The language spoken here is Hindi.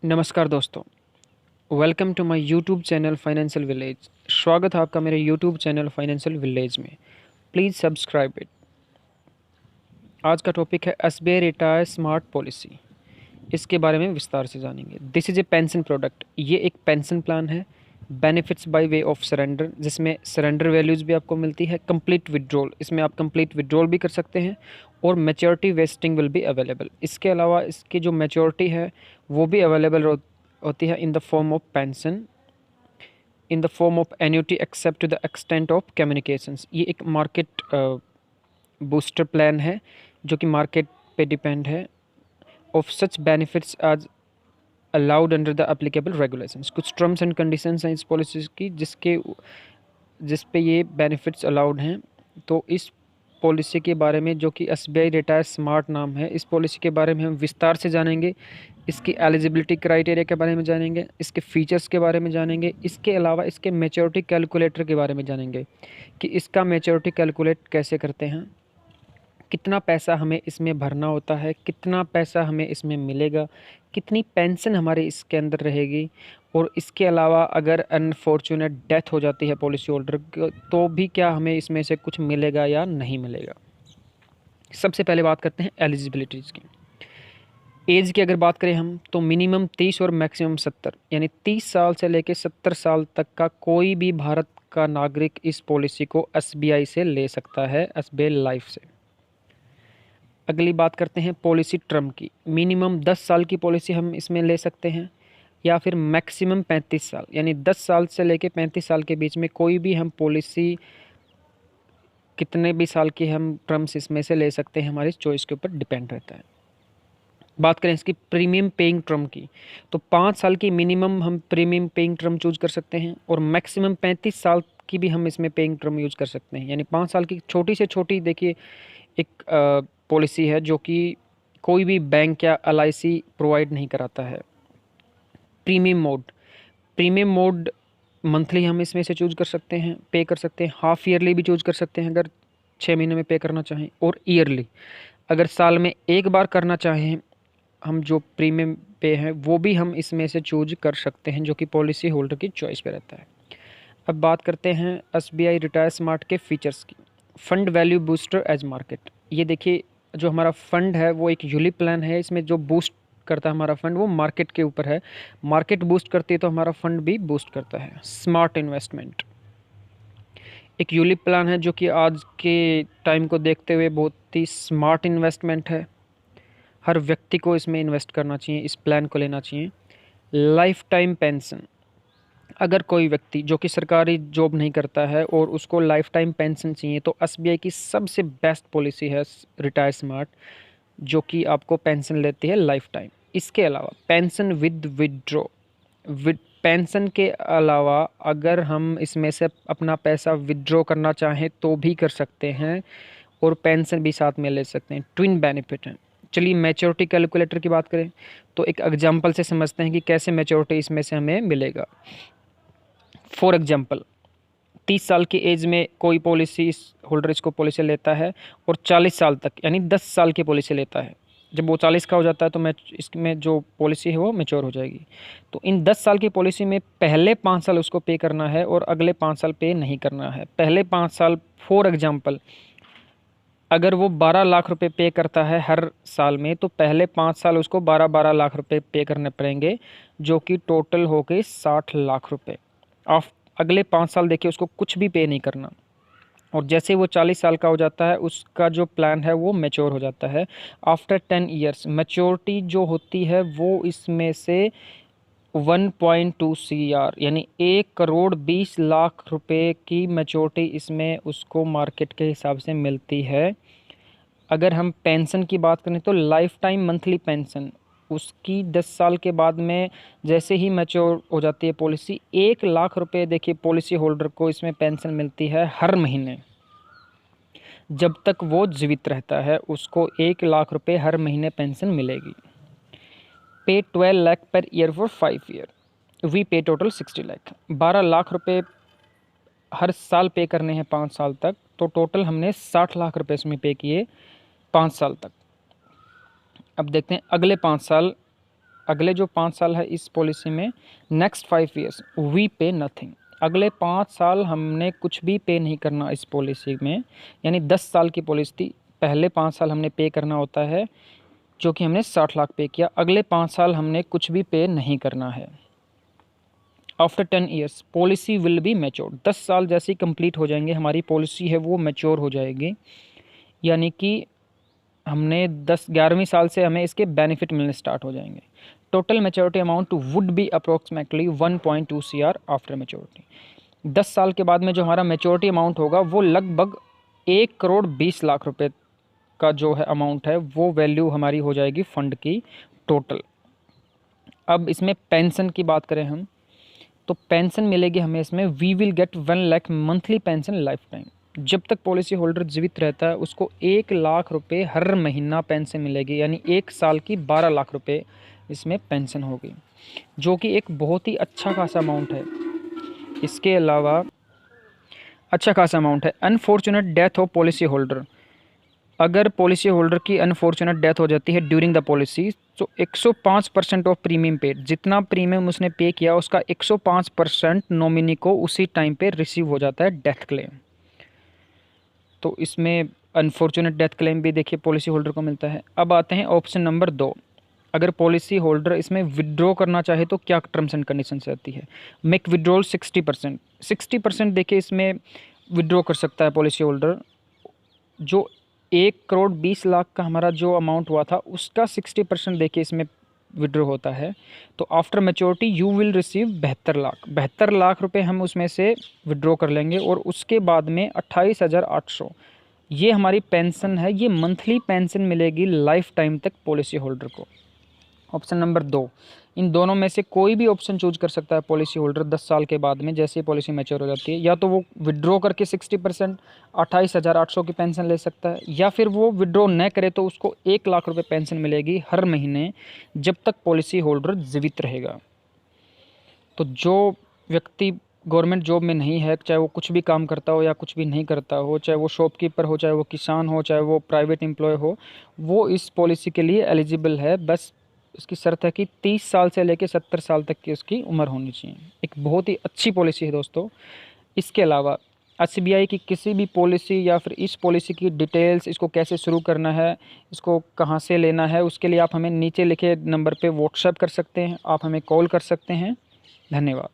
नमस्कार दोस्तों। Welcome to my YouTube channel financial village. स्वागत है आपका मेरे यूट्यूब चैनल फाइनेंशियल विलेज में। Please subscribe it. आज का टॉपिक है एसबीआई रिटायर स्मार्ट पॉलिसी। इसके बारे में विस्तार से जानेंगे। This is a pension product. ये एक पेंशन प्लान है। Benefits by way of surrender, जिसमें सरेंडर वैल्यूज़ भी आपको मिलती है। कंप्लीट विड्रॉल, इसमें आप कंप्लीट विड्रॉल भी कर सकते हैं और maturity wasting will be available. इसके अलावा इसकी जो मैच्योरिटी है वो भी अवेलेबल होती है in the form of pension, in the form of annuity except to the extent of communications. ये एक मार्केट बूस्टर प्लान है जो कि मार्केट पे डिपेंड है। ऑफ सच बेनिफिट्स आज allowed under the applicable regulations. कुछ टर्म्स एंड कंडीशंस हैं इस पॉलिसी की जिस पे ये बेनिफिट्स अलाउड हैं। तो इस पॉलिसी के बारे में, जो कि एसबीआई रिटायर स्मार्ट नाम है, इस पॉलिसी के बारे में हम विस्तार से जानेंगे। इसकी एलिजिबिलिटी क्राइटेरिया के बारे में जानेंगे, इसके फीचर्स के बारे में जानेंगे, इसके अलावा इसके मैच्योरिटी कैलकुलेटर के बारे में जानेंगे कि इसका मैच्योरिटी कैलकुलेट कैसे करते हैं, कितना पैसा हमें इसमें भरना होता है, कितना पैसा हमें इसमें मिलेगा, कितनी पेंशन हमारी इसके अंदर रहेगी, और इसके अलावा अगर अनफॉर्चुनेट डेथ हो जाती है पॉलिसी होल्डर की तो भी क्या हमें इसमें से कुछ मिलेगा या नहीं मिलेगा। सबसे पहले बात करते हैं एलिजिबिलिटीज़ की। एज की अगर बात करें हम तो मिनिमम 30 और मैक्सिमम 70, यानी 30 साल से लेकर 70 साल तक का कोई भी भारत का नागरिक इस पॉलिसी को एसबीआई से ले सकता है, एसबीआई लाइफ से। अगली बात करते हैं पॉलिसी टर्म की। मिनिमम 10 साल की पॉलिसी हम इसमें ले सकते हैं या फिर मैक्सिमम 35 साल, यानी 10 साल से लेकर 35 साल के बीच में कोई भी हम पॉलिसी, कितने भी साल की हम टर्म्स इसमें से ले सकते हैं, हमारी चॉइस के ऊपर डिपेंड रहता है। बात करें इसकी प्रीमियम पेइंग टर्म की तो 5 साल की मिनिमम हम प्रीमियम पेइंग टर्म चूज कर सकते हैं और मैक्सिमम 35 साल की भी हम इसमें पेइंग टर्म यूज़ कर सकते हैं। यानी 5 साल की छोटी से छोटी, देखिए, एक पॉलिसी है जो कि कोई भी बैंक या एलआईसी प्रोवाइड नहीं कराता है। प्रीमियम मोड मंथली हम इसमें से चूज कर सकते हैं, पे कर सकते हैं। हाफ ईयरली भी चूज कर सकते हैं अगर 6 महीने में पे करना चाहें, और ईयरली अगर साल में एक बार करना चाहें हम, जो प्रीमियम पे है वो भी हम इसमें से चूज कर सकते हैं, जो कि पॉलिसी होल्डर की चॉइस पे रहता है। अब बात करते हैं एसबीआई रिटायर स्मार्ट के फीचर्स की। Fund value booster as market. ये देखिए, जो हमारा फंड है वो एक यूलिप प्लान है। इसमें जो बूस्ट करता है हमारा फंड वो मार्केट के ऊपर है। मार्केट बूस्ट करती है तो हमारा फंड भी बूस्ट करता है। स्मार्ट इन्वेस्टमेंट एक यूलिप प्लान है जो कि आज के टाइम को देखते हुए बहुत ही स्मार्ट इन्वेस्टमेंट है। हर व्यक्ति को इसमें इन्वेस्ट करना चाहिए, इस प्लान को लेना चाहिए। लाइफ टाइम पेंशन, अगर कोई व्यक्ति जो कि सरकारी जॉब नहीं करता है और उसको लाइफ टाइम पेंशन चाहिए तो एसबीआई की सबसे बेस्ट पॉलिसी है रिटायर स्मार्ट, जो कि आपको पेंशन लेती है लाइफ टाइम। इसके अलावा pension with withdraw, with pension के अलावा अगर हम इसमें से अपना पैसा विड्रॉ करना चाहें तो भी कर सकते हैं और पेंशन भी साथ में ले सकते हैं। ट्विन बेनिफिट है। चलिए मैच्योरिटी कैलकुलेटर की बात करें तो एक एग्जांपल से समझते हैं कि कैसे मैच्योरिटी इसमें से हमें मिलेगा। फॉर एग्जांपल, 30 साल की एज में कोई पॉलिसी होल्डर इसको पॉलिसी लेता है और 40 साल तक, यानी 10 साल की पॉलिसी लेता है। जब वो 40 का हो जाता है तो इसमें जो पॉलिसी है वो मैच्योर हो जाएगी। तो इन 10 साल की पॉलिसी में पहले 5 साल उसको पे करना है और अगले 5 साल पे नहीं करना है। पहले 5 साल, फॉर एग्जांपल, अगर वो 12 लाख रुपए पे करता है हर साल में तो पहले 5 साल उसको 12-12 लाख रुपए पे करने पड़ेंगे, जो कि टोटल हो गए 60 लाख रुपए। अगले 5 साल देखिए उसको कुछ भी पे नहीं करना, और जैसे वो 40 साल का हो जाता है उसका जो प्लान है वो मैच्योर हो जाता है। आफ्टर 10 ईयर्स मैच्योरिटी जो होती है वो इसमें से 1.2 CR, यानी 1 करोड़ 20 लाख रुपए की मैच्योरिटी इसमें उसको मार्केट के हिसाब से मिलती है। अगर हम पेंशन की बात करें तो लाइफ टाइम मंथली पेंशन उसकी 10 साल के बाद में जैसे ही मैच्योर हो जाती है पॉलिसी, 1 लाख रुपए देखिए पॉलिसी होल्डर को इसमें पेंशन मिलती है हर महीने। जब तक वो जीवित रहता है उसको 1 लाख रुपए हर महीने पेंशन मिलेगी। पे 12 lakh per year for 5 year, we pay total 60 lakh. 12 lakh रुपए हर साल पे करने हैं 5 साल तक, तो टोटल हमने 60 लाख रुपए इसमें पे किए 5 साल तक। अब देखते हैं अगले 5 साल अगले जो 5 साल है इस पॉलिसी में, नेक्स्ट 5 ईयर्स वी पे नथिंग। अगले 5 साल हमने कुछ भी पे नहीं करना इस पॉलिसी में, यानी 10 साल की पॉलिसी थी, पहले 5 साल हमने पे करना होता है, जो कि हमने 60 लाख पे किया। अगले 5 साल हमने कुछ भी पे नहीं करना है। After 10 years policy will be mature. 10 साल जैसे ही कंप्लीट हो जाएंगे, हमारी पॉलिसी है वो मैच्योर हो जाएगी, यानी कि हमने 11वीं साल से हमें इसके बेनिफिट मिलने स्टार्ट हो जाएंगे। Total maturity amount would be approximately 1.2 CR after maturity. 10 साल के बाद में जो हमारा मैच्योरिटी अमाउंट होगा वो लगभग 1,20,00,000 रुपये का जो है अमाउंट है, वो वैल्यू हमारी हो जाएगी फंड की टोटल। अब इसमें पेंशन की बात करें हम, तो पेंशन मिलेगी हमें इसमें, we will get 1 lakh monthly pension lifetime. जब तक पॉलिसी होल्डर जीवित रहता है उसको 1 लाख रुपए हर महीना पेंशन मिलेगी, यानी 1 साल की 12 लाख रुपए इसमें पेंशन होगी, जो कि एक बहुत ही अच्छा खासा अमाउंट है। इसके अलावा अच्छा खासा अमाउंट है unfortunate death of policy holder. अगर पॉलिसी होल्डर की अनफॉर्चुनेट डेथ हो जाती है ड्यूरिंग द पॉलिसी, तो 105% ऑफ प्रीमियम पेड, जितना प्रीमियम उसने पे किया उसका 105% नॉमिनी को उसी टाइम पे रिसीव हो जाता है डेथ क्लेम। तो इसमें अनफॉर्चुनेट डेथ क्लेम भी देखिए पॉलिसी होल्डर को मिलता है। अब आते हैं ऑप्शन नंबर 2, अगर पॉलिसी होल्डर इसमें विड्रॉ करना चाहे तो क्या टर्म्स एंड कंडीशंस रहती है। Make withdrawal 60%। 60% देखिए इसमें विड्रॉ कर सकता है पॉलिसी होल्डर। जो 1,20,00,000 का हमारा जो अमाउंट हुआ था उसका 60% देखिए इसमें विड्रॉ होता है। तो after maturity you will receive 72 lakh रुपए हम उसमें से विड्रॉ कर लेंगे, और उसके बाद में 28,800 ये हमारी पेंशन है, ये मंथली पेंशन मिलेगी लाइफ टाइम तक पॉलिसी होल्डर को। ऑप्शन नंबर 2, इन दोनों में से कोई भी ऑप्शन चूज कर सकता है पॉलिसी होल्डर 10 साल के बाद में, जैसे ही पॉलिसी मैच्योर हो जाती है। या तो वो विड्रॉ करके 60% 28,800 की पेंशन ले सकता है, या फिर वो विड्रॉ न करे तो उसको 1 लाख रुपए पेंशन मिलेगी हर महीने जब तक पॉलिसी होल्डर जीवित रहेगा। तो जो व्यक्ति गवर्नमेंट जॉब में नहीं है, चाहे वो कुछ भी काम करता हो या कुछ भी नहीं करता हो, चाहे वो शॉपकीपर हो, चाहे वो किसान हो, चाहे वो प्राइवेट एम्प्लॉय हो, वो इस पॉलिसी के लिए एलिजिबल है। बस उसकी शर्त है कि 30 साल से लेकर 70 साल तक की उसकी उम्र होनी चाहिए। एक बहुत ही अच्छी पॉलिसी है दोस्तों। इसके अलावा एसबीआई की किसी भी पॉलिसी या फिर इस पॉलिसी की डिटेल्स, इसको कैसे शुरू करना है, इसको कहाँ से लेना है, उसके लिए आप हमें नीचे लिखे नंबर पे व्हाट्सएप कर सकते हैं, आप हमें कॉल कर सकते हैं। धन्यवाद।